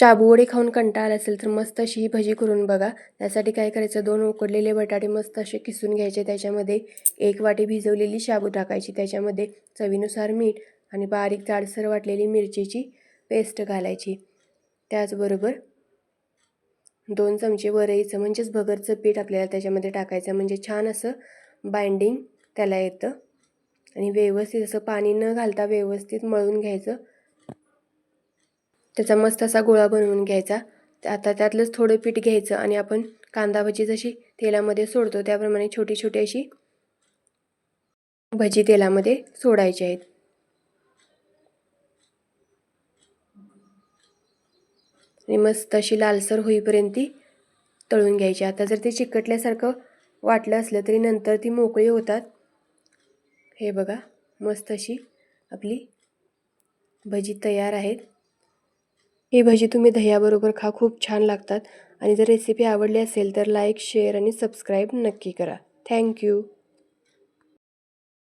शाबू वडे खाऊन कंटाळा आला असेल तर मस्त अशी ही भजी करून बघा. त्यासाठी काय करायचं, 2 उकडलेले बटाटे मस्त असे किसून घ्यायचे. त्याच्यामध्ये 1 वाटी भिजवलेली शाबू टाकायची. त्याच्यामध्ये चवीनुसार मीठ आणि बारीक जाडसर वाटलेली मिरचीची पेस्ट घालायची. त्याचबरोबर 2 चमचे वरईचं म्हणजेच भगरचं पीठ आपल्याला त्याच्यामध्ये टाकायचं, म्हणजे छान असं बाइंडिंग त्याला येतं. आणि व्यवस्थित असं पाणी न घालता व्यवस्थित मळून घ्यायचं. त्याचा मस्त असा गोळा बनवून घ्यायचा. आता त्यातलंच थोडं पीठ घ्यायचं आणि आपण कांदा भजी जशी तेलामध्ये सोडतो त्याप्रमाणे छोटी छोटी अशी भजी तेलामध्ये सोडायची आहेत. आणि मस्त अशी लालसर होईपर्यंत ती तळून घ्यायची. आता जर ते चिकटल्यासारखं वाटलं असलं तरी नंतर ती मोकळी होतात. हे बघा, मस्त अशी आपली भजी तयार आहेत. ही भजी तुम्ही दह्याबरोबर खा, खूप छान लागतात. आणि जर रेसिपी आवडली असेल तर लाईक, शेअर आणि सबस्क्राईब नक्की करा. थँक्यू.